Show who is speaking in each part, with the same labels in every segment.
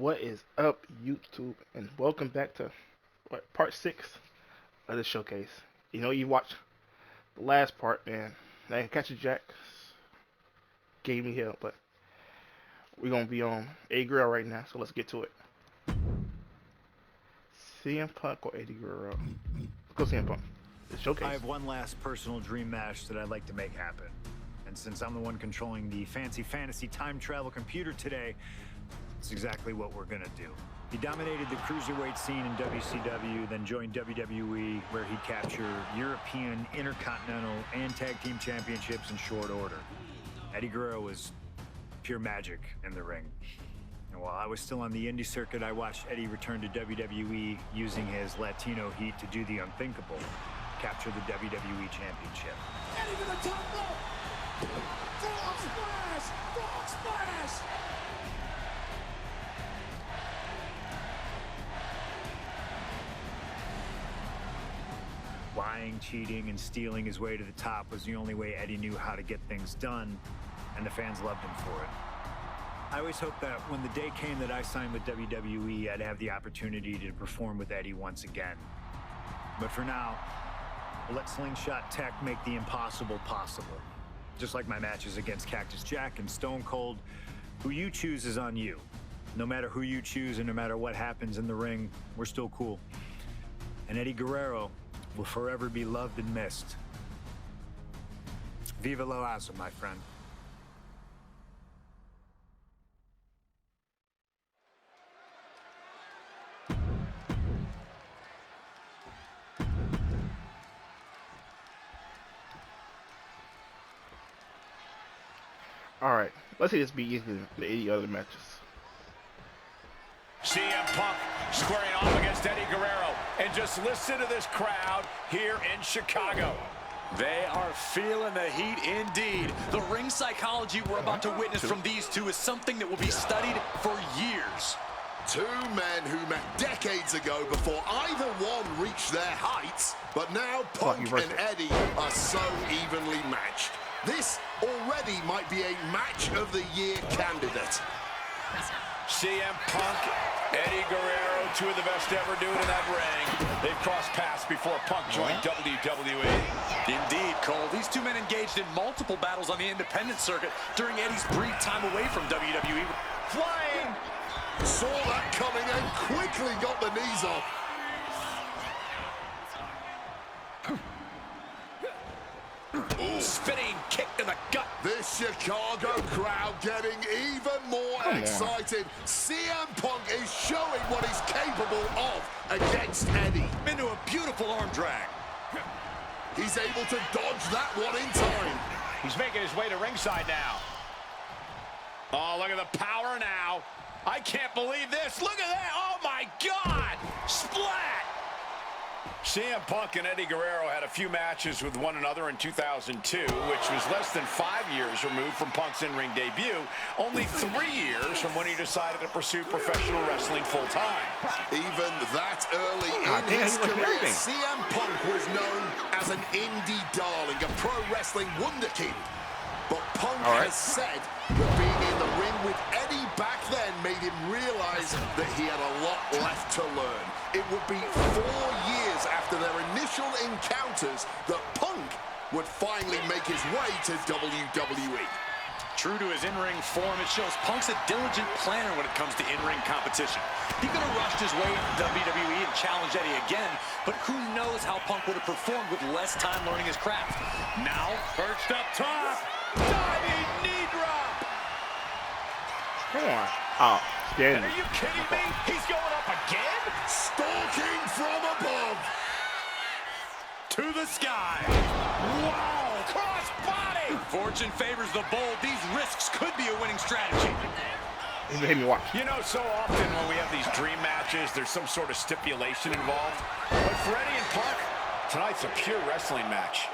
Speaker 1: What is up, YouTube, and welcome back to part 6 of the showcase. You know, you watched the last part, man. That Catch a Jack gave me hell, but we're gonna be on Eddie Guerrero right now, so let's get to it. CM Punk or Eddie Guerrero? Let's go CM Punk. The showcase.
Speaker 2: I have one last personal dream match that I'd like to make happen. And since I'm the one controlling the fantasy time travel computer today, it's exactly what we're gonna do. He dominated the cruiserweight scene in WCW, then joined WWE, where he captured European, Intercontinental, and Tag Team Championships in short order. Eddie Guerrero was pure magic in the ring. And while I was still on the indie circuit, I watched Eddie return to WWE using his Latino heat to do the unthinkable, capture the WWE Championship.
Speaker 3: Eddie to the top rope! Frog splash! Frog splash!
Speaker 2: Lying, cheating, and stealing his way to the top was the only way Eddie knew how to get things done, and the fans loved him for it. I always hoped that when the day came that I signed with WWE, I'd have the opportunity to perform with Eddie once again. But for now, we'll let Slingshot Tech make the impossible possible. Just like my matches against Cactus Jack and Stone Cold, who you choose is on you. No matter who you choose and no matter what happens in the ring, we're still cool. And Eddie Guerrero will forever be loved and missed. Viva la raza, my friend.
Speaker 1: Alright, let's see this be easier than the 80 other matches.
Speaker 4: CM Punk squaring off against Eddie Guerrero. And just listen to this crowd here in Chicago.
Speaker 5: They are feeling the heat indeed. The ring psychology we're about to witness from these two is something that will be studied for years.
Speaker 6: Two men who met decades ago before either one reached their heights, but now Punk and Eddie are so evenly matched. This already might be a match of the year candidate.
Speaker 4: CM Punk, Eddie Guerrero, two of the best ever do it in that ring. They've crossed paths before Punk joined WWE.
Speaker 5: Indeed, Cole. These two men engaged in multiple battles on the independent circuit during Eddie's brief time away from WWE.
Speaker 4: Flying!
Speaker 6: Saw that coming and quickly got the knees off.
Speaker 4: Ooh, spinning kick to the gut.
Speaker 6: This Chicago crowd getting even more excited. CM Punk is showing what he's capable of against Eddie.
Speaker 5: Into a beautiful arm drag.
Speaker 6: He's able to dodge that one in time.
Speaker 4: He's making his way to ringside now. Oh, look at the power now. I can't believe this. Look at that. Oh, my God. Splat. CM Punk and Eddie Guerrero had a few matches with one another in 2002, which was less than 5 years removed from Punk's in-ring debut, only 3 years from when he decided to pursue professional wrestling full-time.
Speaker 6: Even that early in his career, CM Punk was known as an indie darling, a pro wrestling wunderkind. But Punk has said that being in the ring with Eddie back then made him realize that he had a lot left to learn. It would be 4 years after their initial encounters that Punk would finally make his way to WWE.
Speaker 5: True to his in-ring form, it shows Punk's a diligent planner when it comes to in-ring competition. He could have rushed his way into WWE and challenged Eddie again, but who knows how Punk would have performed with less time learning his craft. Now, perched up top, diving knee drop.
Speaker 1: Come on. Oh, scared me.
Speaker 4: Are you kidding me? He's going up again?
Speaker 6: Stalking from above.
Speaker 5: To the sky.
Speaker 4: Wow, cross body.
Speaker 5: Fortune favors the bold. These risks could be a winning strategy.
Speaker 1: He made me watch.
Speaker 4: You know, so often when we have these dream matches, there's some sort of stipulation involved. But for Eddie and Punk, tonight's a pure wrestling match.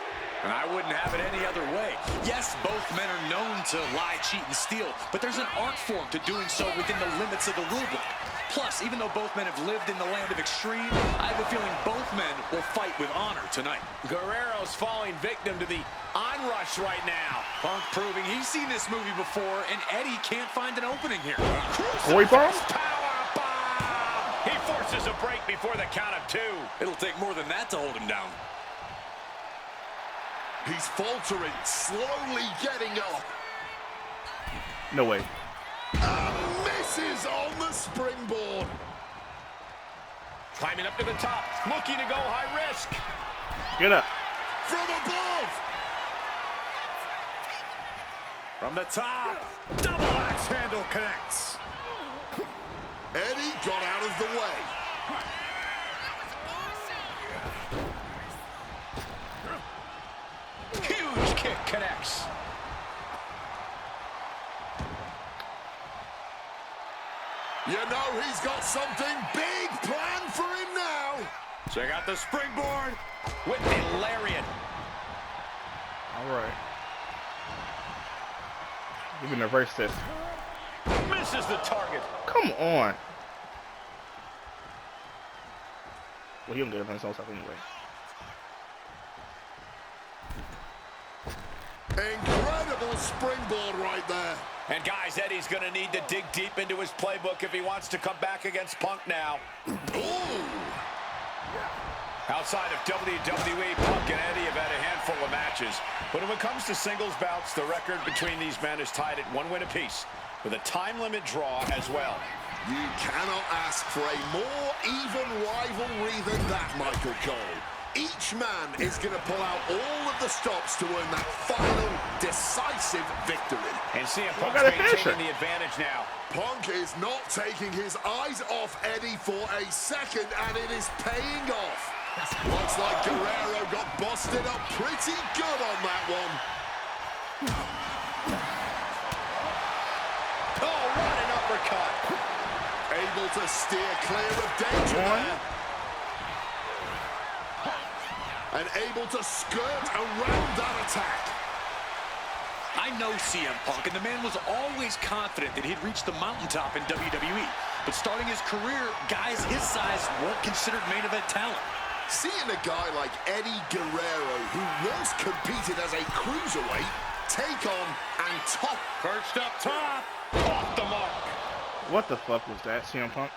Speaker 5: And I wouldn't have it any other way. Yes, both men are known to lie, cheat, and steal, but there's an art form to doing so within the limits of the rulebook. Plus, even though both men have lived in the land of extreme, I have a feeling both men will fight with honor tonight.
Speaker 4: Guerrero's falling victim to the onrush right now.
Speaker 5: Punk proving he's seen this movie before, and Eddie can't find an opening here.
Speaker 1: Boy bomb?
Speaker 4: Power misses a break before the count of 2.
Speaker 5: It'll take more than that to hold him down.
Speaker 6: He's faltering, slowly getting up.
Speaker 1: No way.
Speaker 6: And misses on the springboard.
Speaker 4: Climbing up to the top, looking to go high risk.
Speaker 1: Get up.
Speaker 6: From above.
Speaker 2: From the top, double axe handle connects.
Speaker 6: Eddie got out of the way.
Speaker 4: Huge kick connects.
Speaker 6: You know he's got something big planned for him now.
Speaker 2: Check out the springboard.
Speaker 4: With the lariat.
Speaker 1: All right. You can reverse this.
Speaker 4: Misses the target.
Speaker 1: Come on. Well, he don't get it on his own stuff anyway.
Speaker 6: Incredible springboard right there.
Speaker 4: And guys, Eddie's going to need to dig deep into his playbook if he wants to come back against Punk now.
Speaker 6: Ooh.
Speaker 4: Outside of WWE, Punk and Eddie have had a handful of matches. But when it comes to singles bouts, the record between these men is tied at 1 win apiece, with a time limit draw as well.
Speaker 6: You cannot ask for a more even rivalry than that, Michael Cole. Each man is going to pull out all of the stops to earn that final, decisive victory.
Speaker 4: And CM Punk's maintaining the advantage now.
Speaker 6: Punk is not taking his eyes off Eddie for a second, and it is paying off. Looks like Guerrero got busted up pretty good on that one.
Speaker 4: Oh, what an uppercut.
Speaker 6: Able to steer clear of danger there. And able to skirt around that attack.
Speaker 5: I know CM Punk, and the man was always confident that he'd reach the mountaintop in WWE. But starting his career, guys his size weren't considered main event talent.
Speaker 6: Seeing a guy like Eddie Guerrero, who once competed as a cruiserweight, take on and top.
Speaker 2: Perched up top.
Speaker 4: Off the mark.
Speaker 1: What the fuck was that, CM Punk?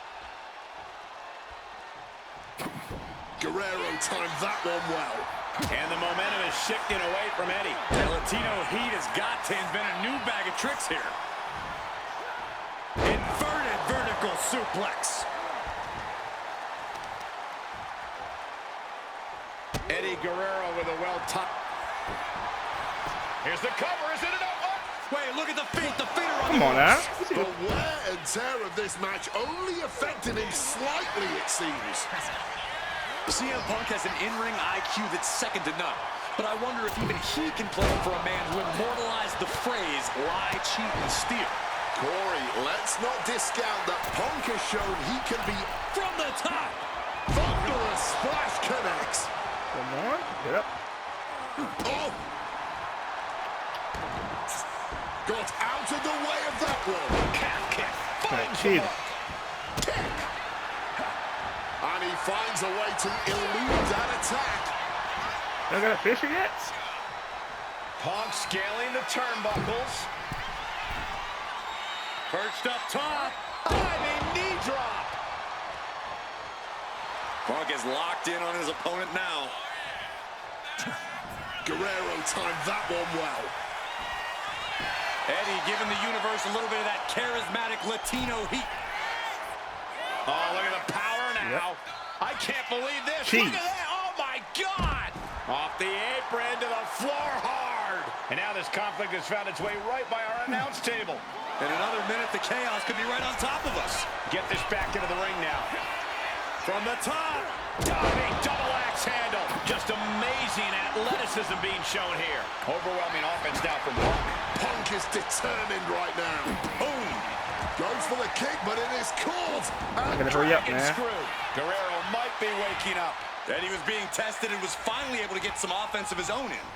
Speaker 6: Guerrero timed that one well.
Speaker 4: And the momentum is shifting away from Eddie.
Speaker 2: The Latino Heat has got to invent a new bag of tricks here. Inverted vertical suplex.
Speaker 4: Eddie Guerrero with a well-tucked. Here's the cover, is it enough? Oh.
Speaker 5: Wait, look at the feet. The feet are on.
Speaker 1: Come on now.
Speaker 6: The wear and tear of this match only affected him slightly, it seems.
Speaker 5: CM Punk has an in-ring IQ that's second to none. But I wonder if even he can play for a man who immortalized the phrase, lie, cheat, and steal.
Speaker 6: Corey, let's not discount that Punk has shown he can be
Speaker 5: From the top.
Speaker 6: thunderous splash connects.
Speaker 1: Come on. Get up.
Speaker 6: Oh! Got out of the way of that one.
Speaker 4: Calf kick. Finds
Speaker 1: Cheated.
Speaker 6: Kick. And he finds a way to elude that attack.
Speaker 1: Y'all got a fisher yet?
Speaker 4: Punk scaling the turnbuckles.
Speaker 2: Perched up top.
Speaker 4: Diving knee drop.
Speaker 5: Punk is locked in on his opponent now.
Speaker 6: Guerrero timed that one well.
Speaker 5: Eddie giving the universe a little bit of that charismatic Latino heat.
Speaker 4: Oh, look at the power now.
Speaker 1: Yep.
Speaker 4: I can't believe this.
Speaker 1: Jeez.
Speaker 4: Look at that. Oh, my God. Off the apron to the floor hard. And now this conflict has found its way right by our announce table.
Speaker 5: In another minute, the chaos could be right on top of us.
Speaker 4: Get this back into the ring now. From the top. Diving double axe handle. Just amazing athleticism being shown here. Overwhelming offense now from Punk.
Speaker 6: Punk is determined right now. Boom. Goes for the kick, but it is caught.
Speaker 1: I gotta hurry up, man.
Speaker 4: Screw. Guerrero might be waking up.
Speaker 5: Eddie was being tested and was finally able to get some offense of his own in.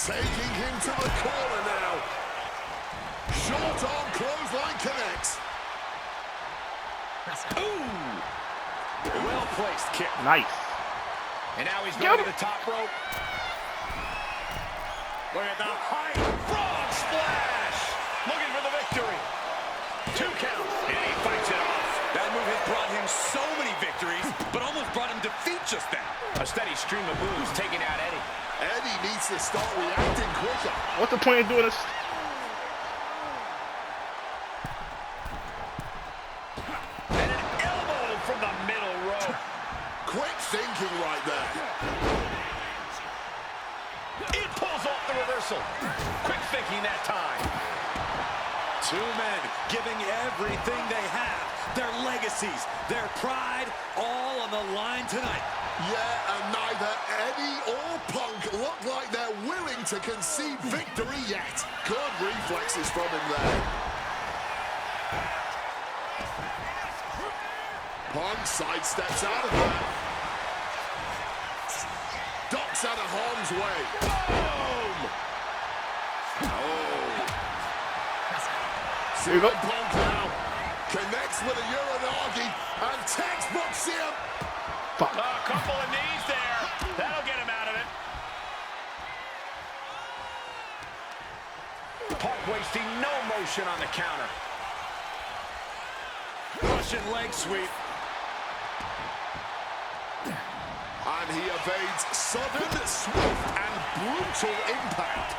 Speaker 6: Taking him to the corner now. Short arm clothesline connects.
Speaker 4: Ooh. Well-placed kick.
Speaker 1: Nice.
Speaker 4: And now he's going to the top rope.
Speaker 2: Look at the height.
Speaker 4: Frog splash. Looking for the victory. 2 counts. And he fights it off.
Speaker 5: That move move has brought him so many victories, but almost brought him defeat just then.
Speaker 4: A steady stream of moves taking out Eddie.
Speaker 6: Eddie needs to start reacting quicker.
Speaker 1: What's the point of doing this?
Speaker 4: And an elbow from the middle rope.
Speaker 6: Quick thinking right there.
Speaker 4: It pulls off the reversal. Quick thinking that time.
Speaker 5: Two men giving everything they have, their legacies, their pride, all on the line tonight.
Speaker 6: Yeah, and neither Eddie or Punk look like they're willing to concede victory yet. Good reflexes from him there. Punk sidesteps out of there. Ducks out of harm's way. Boom! Oh.
Speaker 1: Here you go.
Speaker 6: Punk now connects with a Uranagi and textbook CM.
Speaker 1: Fuck.
Speaker 4: A couple of knees there. That'll get him out of it. Punk wasting no motion on the counter.
Speaker 5: Russian leg sweep.
Speaker 6: And he evades sudden, swift, and brutal impact.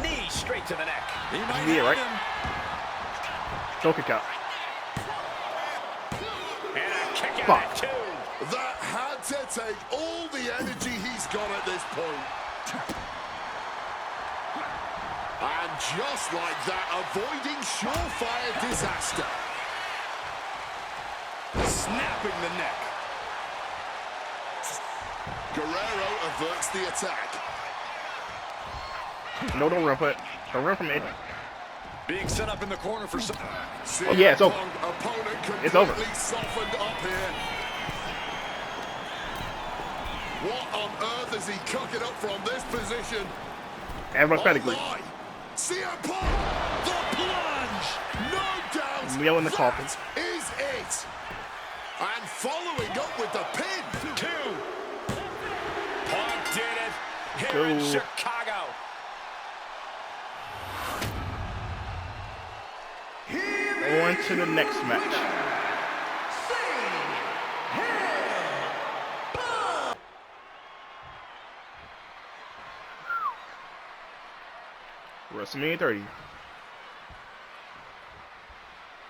Speaker 4: Knee straight to the neck.
Speaker 5: He might
Speaker 1: Yeah,
Speaker 5: have
Speaker 1: right.
Speaker 5: him.
Speaker 1: Don't kick out.
Speaker 4: And a kick out
Speaker 1: Fuck.
Speaker 4: at two.
Speaker 6: That had to take all the energy he's got at this point. And just like that, avoiding surefire disaster.
Speaker 5: Snapping the neck.
Speaker 6: Guerrero averts the attack.
Speaker 1: No, don't run for it. Don't run from it.
Speaker 5: Being set up in the corner for some.
Speaker 1: Oh, yeah, it's over.
Speaker 6: Opponent
Speaker 1: It's over.
Speaker 6: completely softened up here. What on earth is he cooking up from this position?
Speaker 1: Everyone's pedigree.
Speaker 6: Oh my! CM Punk! The plunge! No doubt!
Speaker 1: Nail in the coffin.
Speaker 6: That is it! And following up with the pin.
Speaker 4: Two. Punk did it here in
Speaker 1: Go.
Speaker 4: Chicago.
Speaker 1: On to the next match. WrestleMania 30.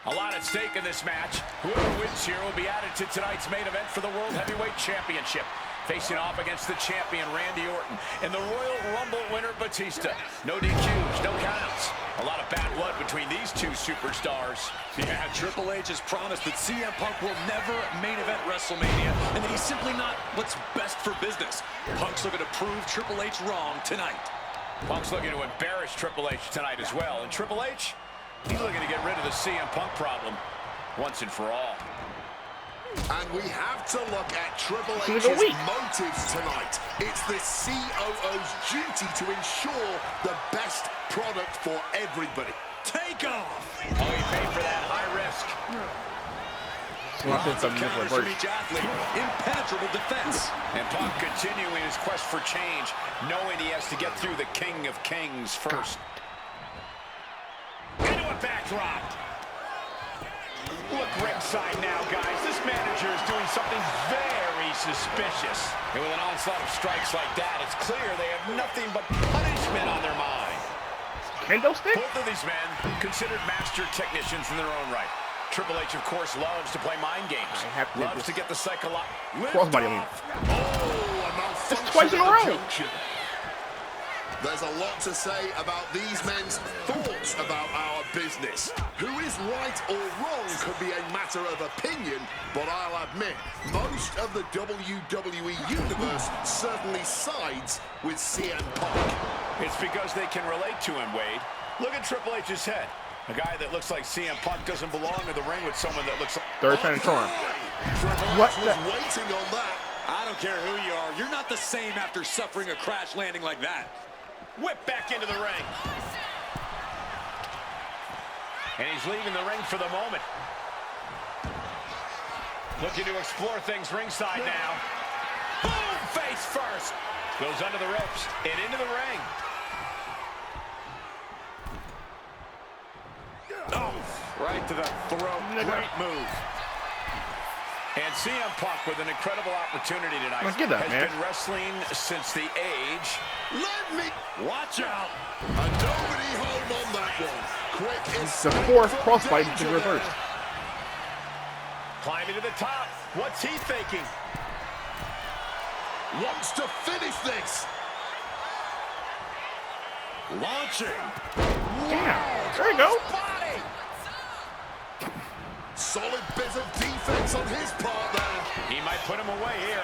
Speaker 4: A lot at stake in this match. Whoever wins here will be added to tonight's main event for the World Heavyweight Championship. Facing off against the champion, Randy Orton, and the Royal Rumble winner, Batista. No DQs, no countouts. A lot of bad blood between these two superstars.
Speaker 5: Yeah, Triple H has promised that CM Punk will never main event WrestleMania, and that he's simply not what's best for business. Punk's looking to prove Triple H wrong tonight.
Speaker 4: Punk's looking to embarrass Triple H tonight as well. And Triple H, he's looking to get rid of the CM Punk problem once and for all.
Speaker 6: And we have to look at Triple
Speaker 1: Team of
Speaker 6: H's
Speaker 1: the week.
Speaker 6: motives tonight. It's the COO's duty to ensure the best product for everybody.
Speaker 5: Take off!
Speaker 4: Oh, he paid for that high risk.
Speaker 1: Lots of
Speaker 5: Counters from each athlete. Impenetrable defense.
Speaker 4: And Punk continuing his quest for change, knowing he has to get through the King of Kings first. Into a backdrop. Look ringside now, guys. This manager is doing something very suspicious. And with an onslaught of strikes like that, it's clear they have nothing but punishment on their mind.
Speaker 1: Kendo stick?
Speaker 4: Both of these men considered master technicians in their own right. Triple H, of course, loves to play mind games. Loves to get the psychological.
Speaker 1: Crossbody, I mean.
Speaker 6: Oh, a malfunction
Speaker 1: Just twice in a
Speaker 6: at the
Speaker 1: row.
Speaker 6: junction. There's a lot to say about these men's thoughts about our business. Who is right or wrong could be a matter of opinion, but I'll admit, most of the WWE Universe certainly sides with CM Punk.
Speaker 4: It's because they can relate to him, Wade. Look at Triple H's head. A guy that looks like CM Punk doesn't belong in the ring with someone that looks like...
Speaker 1: Third time charm.
Speaker 6: What
Speaker 1: What
Speaker 6: was
Speaker 1: the-
Speaker 6: waiting on that?
Speaker 5: I don't care who you are. You're not the same after suffering a crash landing like that.
Speaker 4: Whip back into the ring. And he's leaving the ring for the moment. Looking to explore things ringside now. Boom! Face first. Goes under the ropes and into the ring.
Speaker 5: Oh,
Speaker 4: Right to the throat. Great move. And CM Punk with an incredible opportunity tonight.
Speaker 1: Let's get that,
Speaker 4: has
Speaker 1: man.
Speaker 4: been wrestling since the age.
Speaker 6: Let me
Speaker 4: Watch out.
Speaker 6: and nobody home on that one. Quick
Speaker 1: The
Speaker 6: escape
Speaker 1: fourth
Speaker 6: from
Speaker 1: crossbite is
Speaker 6: danger
Speaker 1: reversed.
Speaker 6: there.
Speaker 4: Climbing to the top. What's he thinking?
Speaker 6: Wants to finish this.
Speaker 4: Launching.
Speaker 1: Damn. There you go.
Speaker 4: Body.
Speaker 6: Solid bit of defense on his part there.
Speaker 4: He might put him away here.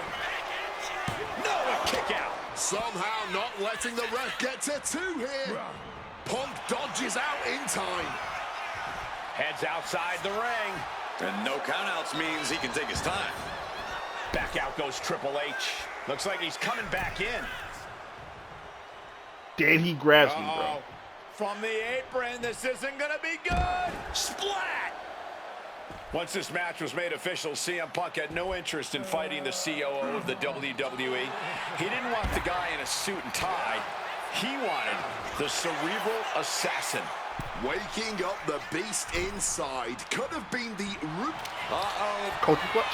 Speaker 4: No, a kick out.
Speaker 6: Somehow not letting the ref get to two here. Punk dodges out in time.
Speaker 4: Heads outside the ring.
Speaker 5: And no countouts means he can take his time.
Speaker 4: Back out goes Triple H. Looks like he's coming back in.
Speaker 1: Damn, he grabs me, bro.
Speaker 4: From the apron, this isn't gonna be good. Splat! Once this match was made official, CM Punk had no interest in fighting the COO of the WWE. He didn't want the guy in a suit and tie. He wanted the cerebral assassin.
Speaker 6: Waking up the beast inside. Could have been the root.
Speaker 1: Coach clutch.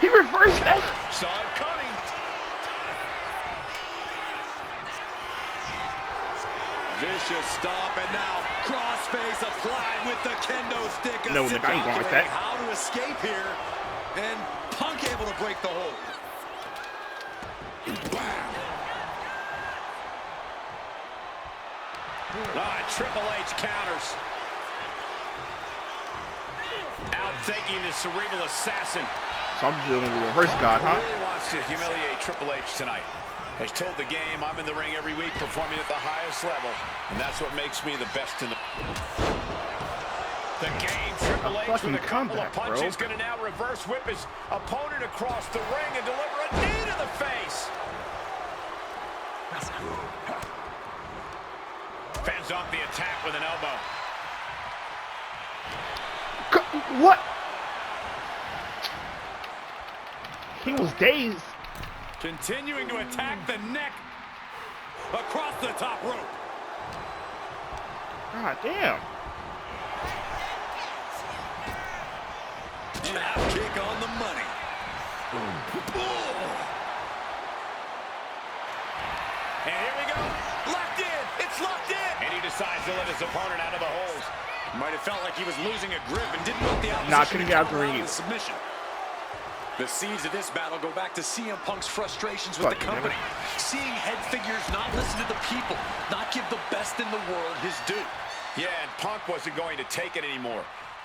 Speaker 1: He reversed that.
Speaker 4: Saw it coming.
Speaker 5: Vicious stomp, and now crossface applied with the kendo stick.
Speaker 1: No, Nick, I ain't going like that.
Speaker 5: How to escape here, and Punk able to break the hold.
Speaker 4: Triple H counters. Outthinking the cerebral assassin.
Speaker 1: So I'm doing the reverse god, huh?
Speaker 4: Really wants to humiliate Triple H tonight. Has told the game, I'm in the ring every week performing at the highest level, and that's what makes me the best in the... The game, Triple H with a couple of punches, going to now reverse whip his opponent across the ring and deliver a knee to the face. Fends off the attack with an elbow.
Speaker 1: What? He was dazed.
Speaker 5: Continuing to attack the neck across the top rope.
Speaker 1: God damn.
Speaker 5: Jab kick on the money.
Speaker 4: And here we go. Locked in. It's locked in. And he decides to let his opponent out of the holes.
Speaker 5: Might have felt like he was losing a grip and didn't want the opposition
Speaker 1: Not gonna get out the
Speaker 5: to
Speaker 1: ring
Speaker 5: come
Speaker 1: either.
Speaker 5: with submission. The seeds of this battle go back to CM Punk's frustrations with the company. Seeing head figures not listen to the people, not give the best in the world his due.
Speaker 4: Yeah, and Punk wasn't going to take it anymore.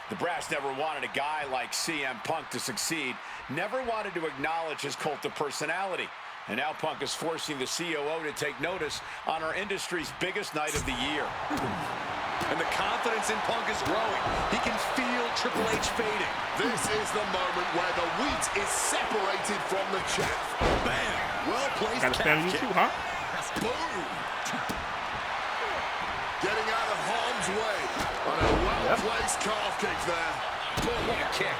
Speaker 4: The brass never wanted a guy like CM Punk to succeed, never wanted to acknowledge his cult of personality. And now Punk is forcing the COO to take notice on our industry's biggest night of the year.
Speaker 5: And the confidence in Punk is growing. He can feel Triple H fading.
Speaker 6: This is the moment where the wheat is separated from the chaff.
Speaker 5: Bam! Well-placed
Speaker 1: Gotta stand
Speaker 5: calf
Speaker 1: you
Speaker 5: kick.
Speaker 1: too, huh?
Speaker 6: Boom! Getting out of harm's way. And a well-placed calf kick there.
Speaker 4: Boom, what a kick.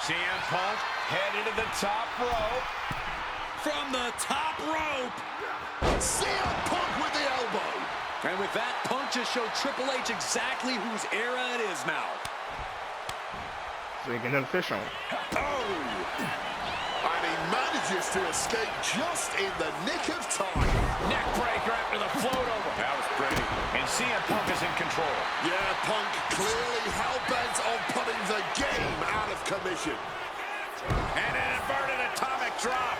Speaker 4: CM Punk headed to the top rope.
Speaker 5: From the top rope.
Speaker 6: CM Punk with the elbow.
Speaker 5: And with that, Punk just showed Triple H exactly whose era it is now.
Speaker 1: So he can get fish on.
Speaker 6: And he manages to escape just in the nick of time.
Speaker 4: Neck breaker after the float over. That was pretty. And CM Punk is in control.
Speaker 6: Yeah, Punk clearly hell-bent on putting the game out of commission.
Speaker 4: And an inverted atomic drop.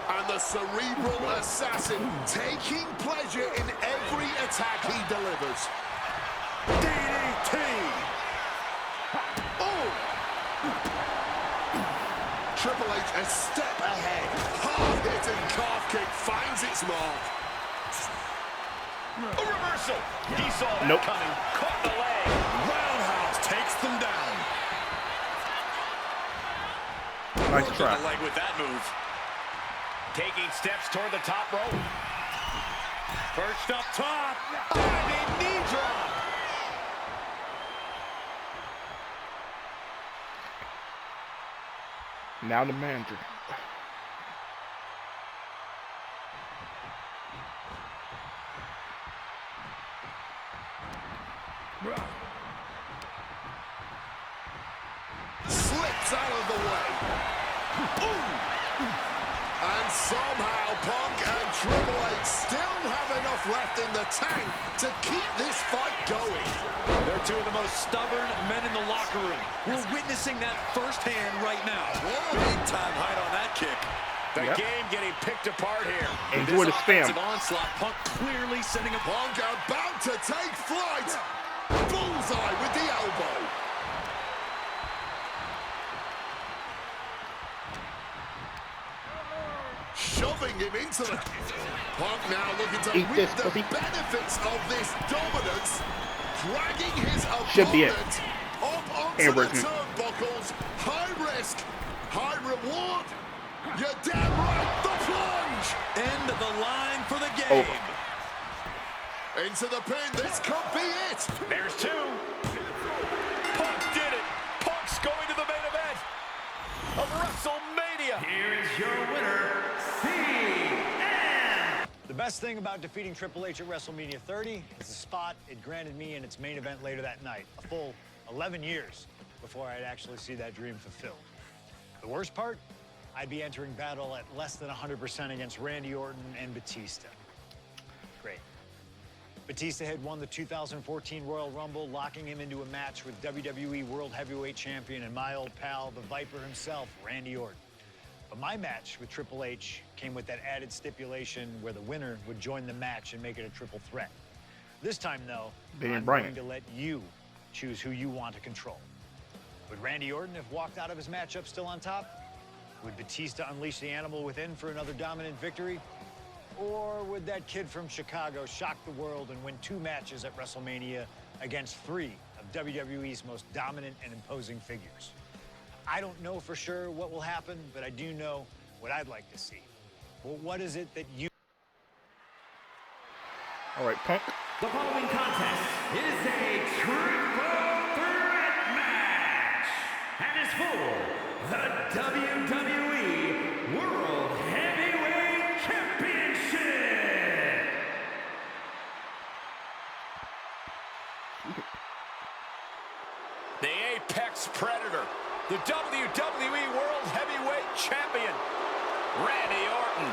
Speaker 6: And the cerebral assassin taking pleasure in every attack he delivers.
Speaker 5: DDT.
Speaker 6: Oh! Triple H a step ahead. Hard-hitting calf kick finds its mark.
Speaker 4: A reversal. He saw that coming. Caught the leg.
Speaker 5: Roundhouse takes them down.
Speaker 1: Nice try.
Speaker 5: The leg with that move.
Speaker 4: Taking steps toward the top rope. First up top. Diving knee drop.
Speaker 1: Now the manager.
Speaker 6: moves out of the way. Ooh. And somehow Punk and Triple H still have enough left in the tank to keep this fight going.
Speaker 5: They're two of the most stubborn men in the locker room. We're witnessing that firsthand right now. Big-time height on that kick.
Speaker 4: The game getting picked apart here.
Speaker 1: Enjoy the spam.
Speaker 5: Onslaught, Punk clearly sending a
Speaker 6: Punk about to take flight. Bullseye with the elbow. Shoving him into the... Punk now looking to reap the benefits of this dominance. Dragging his opponent up onto the turnbuckles. High risk, high reward. You're damn right, the plunge!
Speaker 5: End of the line for the game.
Speaker 6: Into the pin, this could be it!
Speaker 4: There's two. Punk did it. Punk's going to the main event of WrestleMania.
Speaker 7: Here is your winner, CM.
Speaker 2: The best thing about defeating Triple H at WrestleMania 30 is the spot it granted me in its main event later that night. A full 11 years before I'd actually see that dream fulfilled. The worst part? I'd be entering battle at less than 100% against Randy Orton and Batista. Great. Batista had won the 2014 Royal Rumble, locking him into a match with WWE World Heavyweight Champion and my old pal, the Viper himself, Randy Orton. But my match with Triple H came with that added stipulation where the winner would join the match and make it a triple threat. This time, though, I'm going to let you choose who you want to control. Would Randy Orton have walked out of his matchup still on top? Would Batista unleash the animal within for another dominant victory? Or would that kid from Chicago shock the world and win 2 matches at WrestleMania against 3 of WWE's most dominant and imposing figures? I don't know for sure what will happen, but I do know what I'd like to see. Well, what is it that you...
Speaker 1: All right, Punk.
Speaker 7: The following contest is a triple threat match and is for the WWE World Heavyweight Championship.
Speaker 4: The Apex Predator, the WWE World Heavyweight Champion, Randy Orton.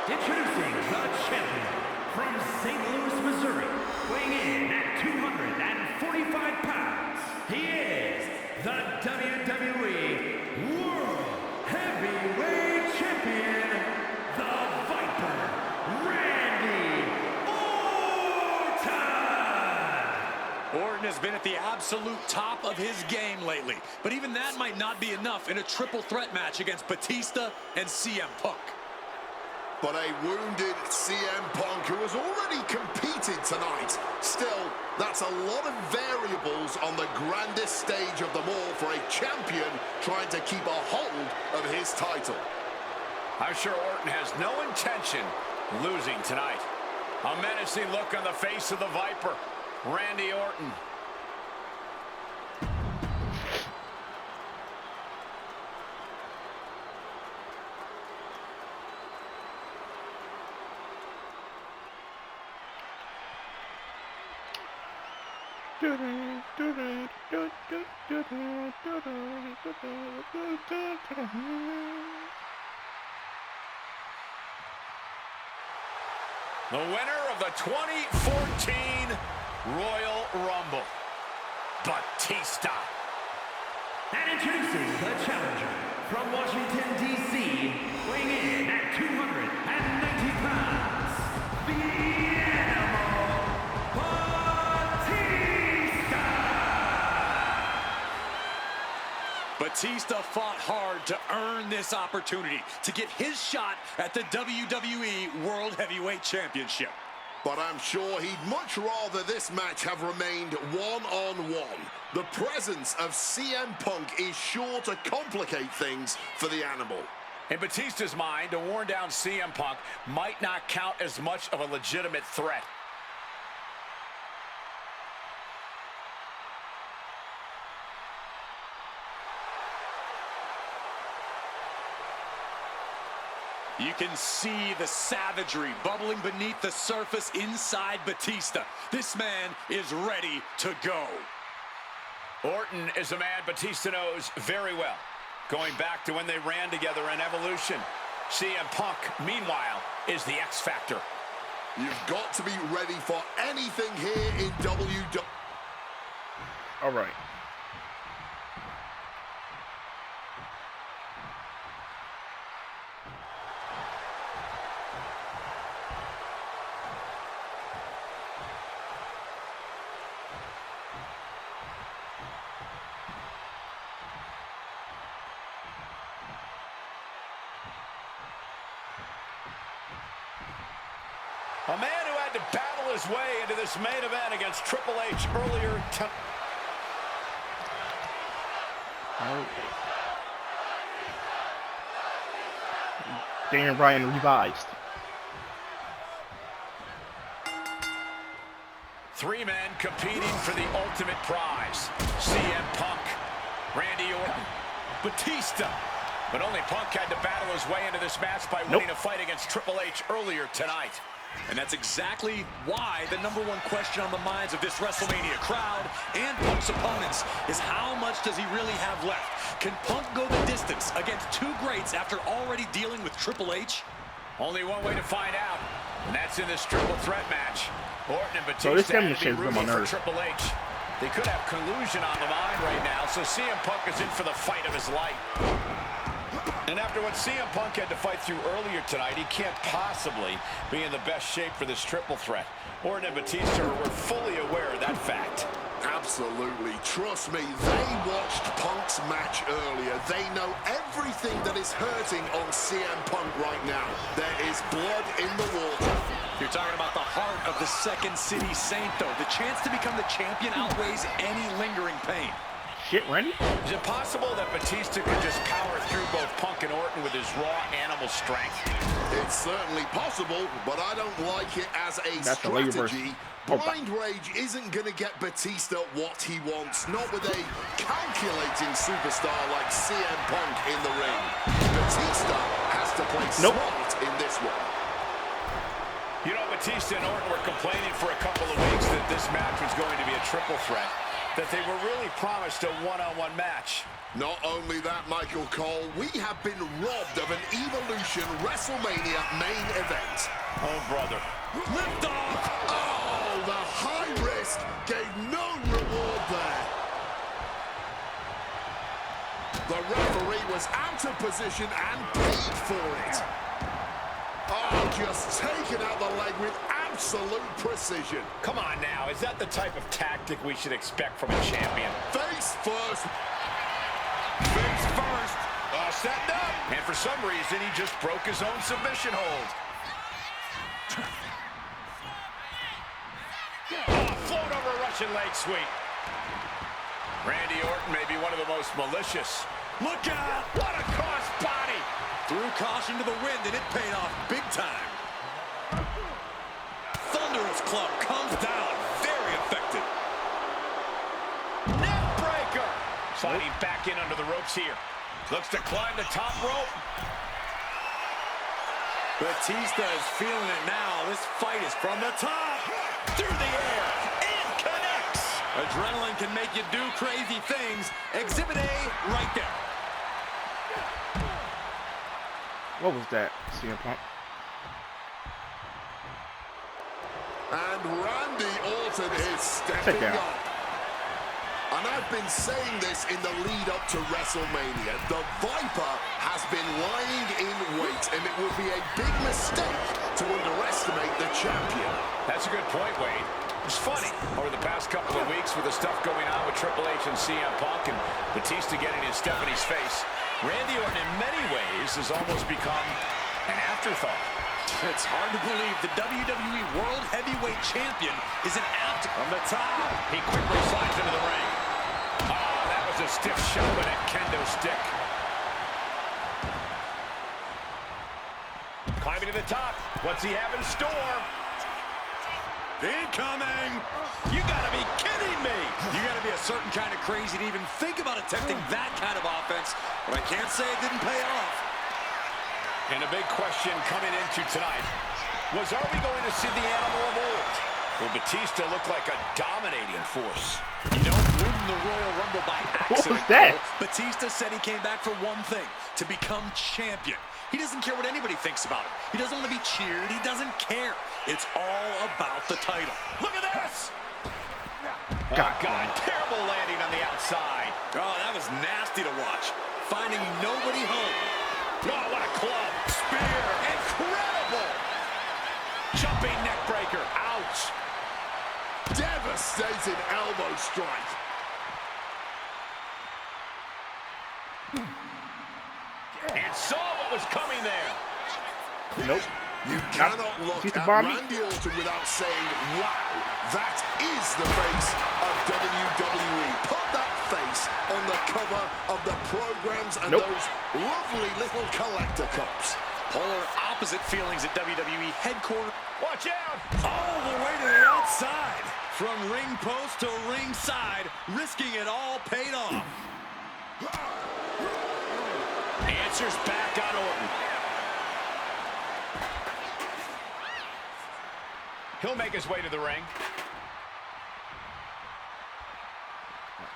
Speaker 7: Introducing the champion from St. Louis, Missouri, weighing in at 245 pounds. He is the WWE World Heavyweight Champion, the Viper, Randy Orton.
Speaker 5: Orton has been at the absolute top of his game lately, but even that might not be enough in a triple threat match against Batista and CM Punk.
Speaker 6: But a wounded CM Punk who has already competed tonight. Still, that's a lot of variables on the grandest stage of them all for a champion trying to keep a hold of his title.
Speaker 4: I'm sure Orton has no intention losing tonight. A menacing look on the face of the Viper, Randy Orton. The winner of the 2014 Royal Rumble, Batista.
Speaker 7: And introducing the challenger from Washington, D.C., weighing in at 290 pounds, the Animal, Batista!
Speaker 5: Batista fought hard to earn this opportunity to get his shot at the WWE World Heavyweight Championship.
Speaker 6: But I'm sure he'd much rather this match have remained one-on-one. The presence of CM Punk is sure to complicate things for the Animal.
Speaker 4: In Batista's mind, a worn-down CM Punk might not count as much of a legitimate threat.
Speaker 5: You can see the savagery bubbling beneath the surface inside Batista. This man is ready to go.
Speaker 4: Orton is a man Batista knows very well, going back to when they ran together in Evolution. CM Punk, meanwhile, is the X Factor.
Speaker 6: You've got to be ready for anything here in WWE.
Speaker 1: All right.
Speaker 4: A man who had to battle his way into this main event against Triple H earlier tonight.
Speaker 1: Daniel Bryan revised.
Speaker 4: Three men competing for the ultimate prize. CM Punk, Randy Orton, Batista. But only Punk had to battle his way into this match by winning a fight against Triple H earlier tonight.
Speaker 5: And that's exactly why the #1 question on the minds of this WrestleMania crowd and Punk's opponents is how much does he really have left? Can Punk go the distance against two greats after already dealing with Triple H?
Speaker 4: Only one way to find out, and that's in this triple threat match. Orton and Batista
Speaker 1: So this
Speaker 4: had to be
Speaker 1: demonstrates them
Speaker 4: rooting
Speaker 1: on
Speaker 4: for
Speaker 1: Earth.
Speaker 4: Triple H. They could have collusion on the mind right now, so CM Punk is in for the fight of his life. And after what CM Punk had to fight through earlier tonight, he can't possibly be in the best shape for this triple threat. Orton and Batista were fully aware of that fact.
Speaker 6: Absolutely. Trust me, they watched Punk's match earlier. They know everything that is hurting on CM Punk right now. There is blood in the water.
Speaker 5: You're talking about the heart of the Second City Saint, though. The chance to become the champion outweighs any lingering pain.
Speaker 1: Shit, Randy?
Speaker 4: Is it possible that Batista could just power through both Punk and Orton with his raw animal strength?
Speaker 6: It's certainly possible, but I don't like it as a strategy. Blind Rage isn't going to get Batista what he wants, not with a calculating superstar like CM Punk in the ring. Batista has to play smart in this one.
Speaker 4: You know, Batista and Orton were complaining for a couple of weeks that this match was going to be a triple threat, that they were really promised a one-on-one match.
Speaker 6: Not only that, Michael Cole, we have been robbed of an Evolution WrestleMania main event.
Speaker 4: Oh, brother.
Speaker 6: Lift off! Oh, the high risk gave no reward there. The referee was out of position and paid for it. Oh, just taking out the leg with absolute precision.
Speaker 4: Come on now, is that the type of tactic we should expect from a champion?
Speaker 6: Face first.
Speaker 4: Face first. Setting up. And for some reason, he just broke his own submission hold. Float over a Russian leg sweep. Randy Orton may be one of the most malicious. Look out! What a cross body!
Speaker 5: Threw caution to the wind, and it paid off big time. Thunderous club comes down. Very effective.
Speaker 4: Neck breaker. Sliding back in under the ropes here. Looks to climb the top rope.
Speaker 5: Batista is feeling it now. This fight is from the top. Through the air. And connects. Adrenaline can make you do crazy things. Exhibit A right there.
Speaker 1: What was that, CM Punk?
Speaker 6: And Randy Orton is stepping up. And I've been saying this in the lead up to WrestleMania. The Viper has been lying in wait, and it would be a big mistake to underestimate the champion.
Speaker 4: That's a good point, Wade. It's funny, over the past couple of weeks with the stuff going on with Triple H and CM Punk and Batista getting in Stephanie's face, Randy Orton in many ways has almost become an afterthought.
Speaker 5: It's hard to believe the WWE World Heavyweight Champion is an after. From the top,
Speaker 4: he quickly slides into the ring. Oh, that was a stiff shot with a kendo stick. Climbing to the top. What's he have in store?
Speaker 5: Incoming! You gotta be kidding me! You gotta be a certain kind of crazy to even think about attempting that kind of offense, but I can't say it didn't pay off.
Speaker 4: And a big question coming into tonight was, are we going to see the animal of old? Will Batista look like a dominating force?
Speaker 5: You don't win the Royal Rumble by
Speaker 1: What
Speaker 5: accident.
Speaker 1: was that?
Speaker 5: Batista said he came back for one thing, to become champion. He doesn't care what anybody thinks about him. He doesn't want to be cheered. He doesn't care. It's all about the title.
Speaker 4: Look at this!
Speaker 1: God.
Speaker 4: Oh, God, terrible landing on the outside.
Speaker 5: Oh, that was nasty to watch. Finding nobody home.
Speaker 4: Oh, what a club. Spear. Incredible. Jumping neck breaker. Ouch.
Speaker 6: Devastating elbow strike.
Speaker 4: And saw what was coming there.
Speaker 1: Nope.
Speaker 6: You cannot look
Speaker 1: He's the
Speaker 6: at
Speaker 1: Barbie.
Speaker 6: Randy Orton without saying, wow, that is the face of WWE. Put that face on the cover of the programs and those lovely little collector cups.
Speaker 5: Polar opposite feelings at WWE headquarters.
Speaker 4: Watch out.
Speaker 5: All the way to the outside. From ring post to ringside, risking it all paid off.
Speaker 4: Answers back on Orton. He'll make his way to the ring.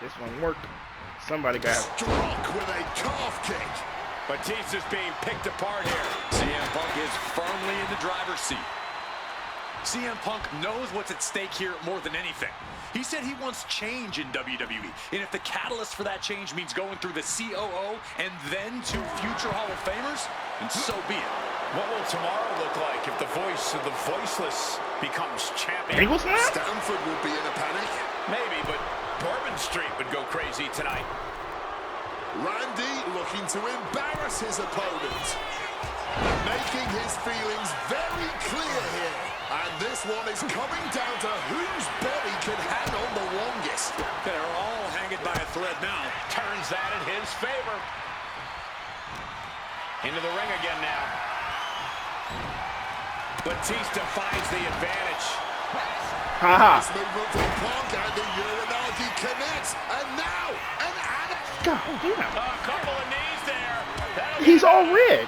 Speaker 1: This one worked. Somebody got
Speaker 6: Struck with a calf kick.
Speaker 4: Batista's being picked apart here.
Speaker 5: CM Punk is firmly in the driver's seat. CM Punk knows what's at stake here more than anything. He said he wants change in WWE, and if the catalyst for that change means going through the COO and then to future Hall of Famers, then so be it.
Speaker 4: What will tomorrow look like if the voice of the voiceless becomes champion?
Speaker 1: Eagles now?
Speaker 6: Stanford would be in a panic.
Speaker 4: Maybe, but Bourbon Street would go crazy tonight.
Speaker 6: Randy looking to embarrass his opponent. Making his feelings very clear here. And this one is coming down to whose body can hang on the longest.
Speaker 5: They're all hanging by a thread now.
Speaker 4: Turns that in his favor. Into the ring again now. Batista finds the advantage.
Speaker 1: Haha.
Speaker 6: This movement from Punk and the Uranagi connects. And now, an
Speaker 1: God damn.
Speaker 4: A couple of knees there.
Speaker 1: He's all red.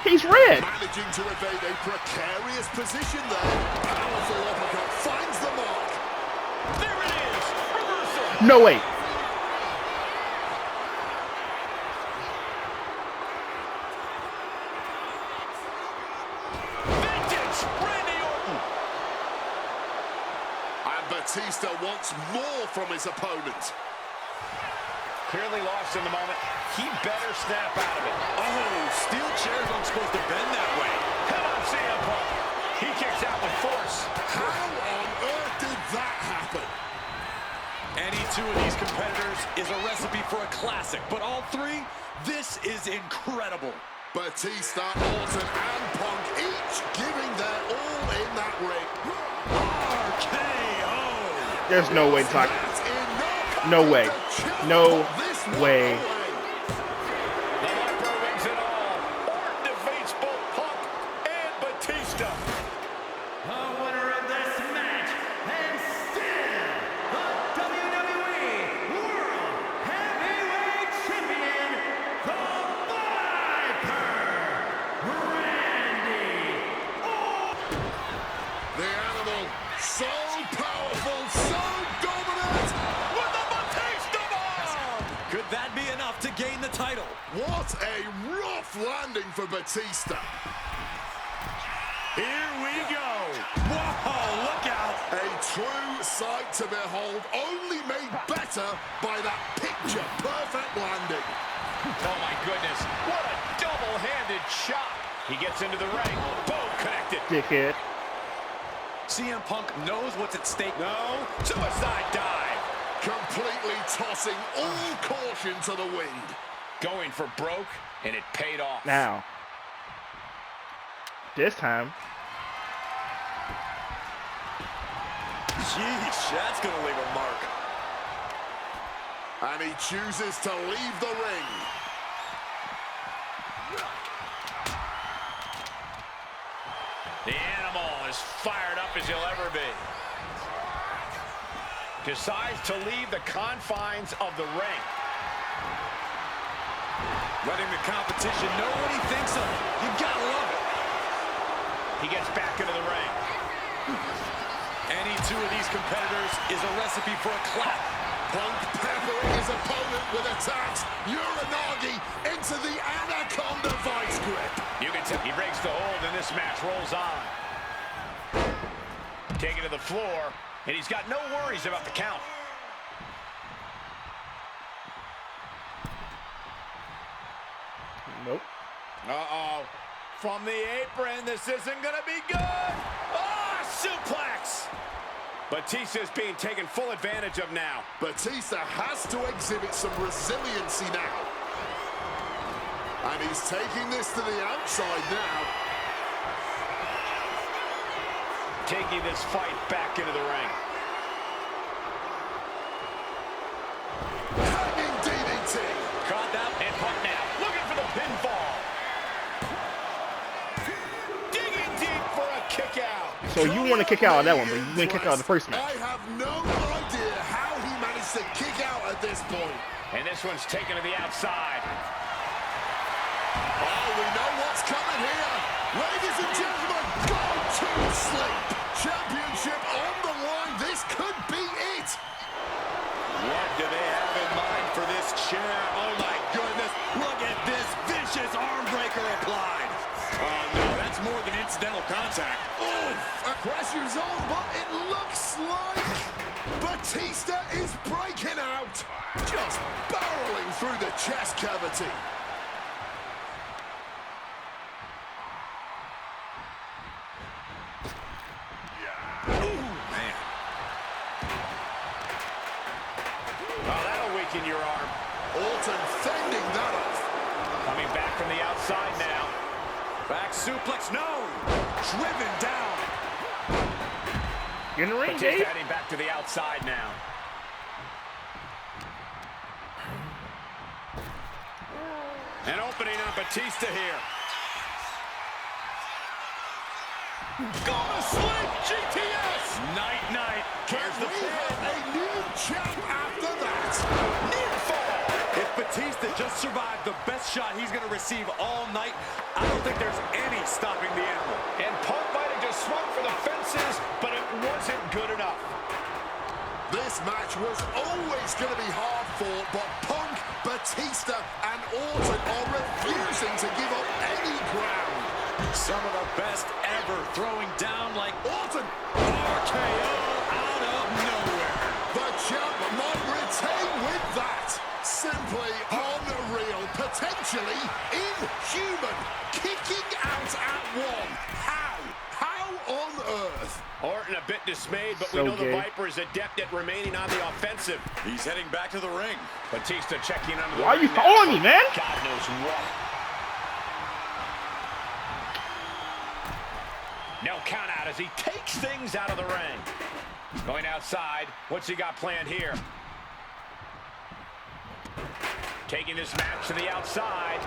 Speaker 1: He's red.
Speaker 6: managing to evade a precarious position there. Powerful uppercut finds the mark.
Speaker 4: There it is. Reversal.
Speaker 1: No way.
Speaker 4: Vintage Randy Orton.
Speaker 6: And Batista wants more from his opponent.
Speaker 4: Clearly lost in the moment. He better snap out of it.
Speaker 5: Oh, steel chairs aren't supposed to bend that way.
Speaker 4: Come on, CM Punk. He kicks out with force.
Speaker 6: How on earth did that happen?
Speaker 5: Any two of these competitors is a recipe for a classic, but all three, this is incredible.
Speaker 6: Batista, Orton, and Punk each giving their all in that ring.
Speaker 5: RKO.
Speaker 1: There's no way, Doc.
Speaker 6: That's enough.
Speaker 1: No way. No
Speaker 6: This
Speaker 1: way.
Speaker 6: one away.
Speaker 4: The Viper wins it all. Orton defeats both Punk and Batista.
Speaker 7: The winner of this match, and still the WWE World Heavyweight Champion, the Viper, Randy Orton.
Speaker 6: The animal, so powerful, so dominant.
Speaker 4: With the Batista bomb.
Speaker 5: Could that be enough to gain the title?
Speaker 6: What a rough landing for Batista.
Speaker 5: Here we go. Whoa, look out.
Speaker 6: A true sight to behold, only made better by that picture-perfect landing.
Speaker 4: Oh, my goodness. What a double-handed shot. He gets into the ring. Both connected.
Speaker 1: Dickhead.
Speaker 5: CM Punk knows what's at stake.
Speaker 4: No. Suicide dive.
Speaker 6: Completely tossing all caution to the wind.
Speaker 4: Going for broke, and it paid off.
Speaker 1: Now. This time.
Speaker 5: Jeez, that's going to leave a mark.
Speaker 6: And he chooses to leave the ring.
Speaker 4: The animal as fired up as he'll ever be. Decides to leave the confines of the ring.
Speaker 5: Letting the competition know what he thinks of it. You gotta love it.
Speaker 4: He gets back into the ring.
Speaker 5: Any two of these competitors is a recipe for a clap.
Speaker 6: Punk peppering his opponent with attacks. Uranagi into the Anaconda Vice grip.
Speaker 4: You can tell he breaks the hold and this match rolls on. Taken to the floor, and he's got no worries about the count.
Speaker 1: Nope.
Speaker 4: Uh-oh. From the apron, this isn't gonna be good. Oh, suplex! Batista's being taken full advantage of now.
Speaker 6: Batista has to exhibit some resiliency now. And he's taking this to the outside now.
Speaker 4: Taking this fight back into the ring.
Speaker 6: Hanging DDT.
Speaker 4: Caught that, and Punk now looking for the pinfall. Digging deep for a kick out.
Speaker 1: So you want to kick out of that one, but you didn't kick out of the first match.
Speaker 6: I have no idea how he managed to kick out at this point.
Speaker 4: And this one's taken to the outside.
Speaker 6: Oh, we know what's coming here. Ladies and gentlemen, go to sleep. Championship on the line. This could be it.
Speaker 5: What do they have in mind for this chair? Oh my goodness, look at this vicious arm breaker applied. Oh no, that's more than incidental contact.
Speaker 6: Oof, pressure's on, but it looks like Batista is breaking out. Just barreling through the chest cavity.
Speaker 4: In your arm.
Speaker 6: Orton fending that off.
Speaker 4: Coming back from the outside now.
Speaker 5: Back suplex, no! Driven down.
Speaker 1: You're in the ring,
Speaker 4: Batista
Speaker 1: Dave.
Speaker 4: heading back to the outside now. An opening on Batista here.
Speaker 6: Gonna sleep, GTS!
Speaker 5: Night, night.
Speaker 6: Here's the have a new champ after that.
Speaker 5: Near fall. If Batista just survived the best shot he's going to receive all night, I don't think there's any stopping the animal.
Speaker 4: And Punk might have just swung for the fences, but it wasn't good enough.
Speaker 6: This match was always going to be hard fought, but Punk, Batista, and Orton are refusing to give up any ground.
Speaker 5: Some of the best ever throwing down like
Speaker 6: Orton,
Speaker 5: RKO out of nowhere.
Speaker 6: the champ might retain with that. Simply unreal, potentially inhuman, kicking out at one. How on earth?
Speaker 4: Orton a bit dismayed, but
Speaker 1: So
Speaker 4: we know
Speaker 1: gay.
Speaker 4: the Viper is adept at remaining on the offensive.
Speaker 5: He's heading back to the ring.
Speaker 4: Batista checking under the
Speaker 1: Why are you
Speaker 4: ring now
Speaker 1: following me,
Speaker 4: for
Speaker 1: man?
Speaker 4: God knows what. No count out as he takes things out of the ring. Going outside. What's he got planned here? Taking this match to the outside.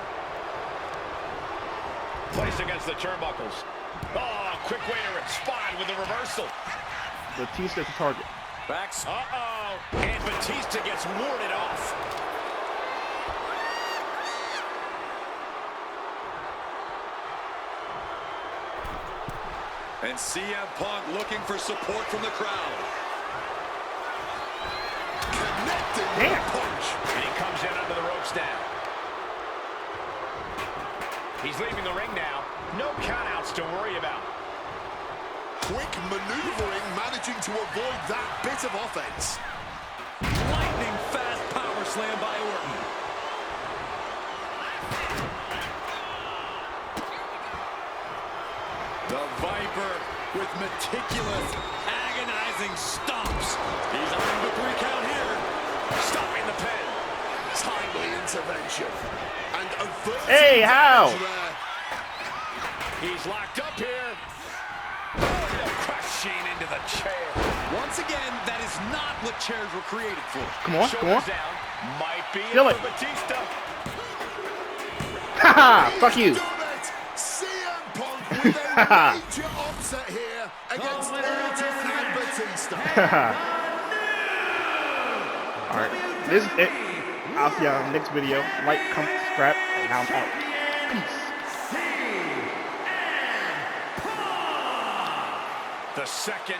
Speaker 4: Placed against the turnbuckles. Oh, quick way to respond with the reversal.
Speaker 1: Batista's the target.
Speaker 5: Backs.
Speaker 4: Uh-oh. And Batista gets warded off.
Speaker 5: And CM Punk looking for support from the crowd.
Speaker 6: Connecting with
Speaker 1: Damn.
Speaker 6: a punch.
Speaker 4: And he comes in under the ropes now. He's leaving the ring now. No countouts to worry about.
Speaker 6: Quick maneuvering, managing to avoid that bit of offense.
Speaker 5: Lightning fast power slam by Orton. The Viper with meticulous, agonizing stomps. He's on the 3 count here.
Speaker 4: Stopping the pin.
Speaker 6: Timely intervention. And averting
Speaker 1: Hey, how?
Speaker 6: damage there.
Speaker 4: He's locked up here. Oh, crushing into the chair.
Speaker 5: Once again, that is not what chairs were created for.
Speaker 1: Come on, come on.
Speaker 4: Shoulders down. Might be
Speaker 1: Feel
Speaker 4: it
Speaker 1: it.
Speaker 4: for Batista.
Speaker 1: Haha, fuck
Speaker 6: He's
Speaker 1: you.
Speaker 6: done it. CM Punk with a major upset here against Orton and Batista.
Speaker 1: Alright, this is it. I'll see y'all in the next video. Like, comment, subscribe, and I'm out. Peace.
Speaker 4: The second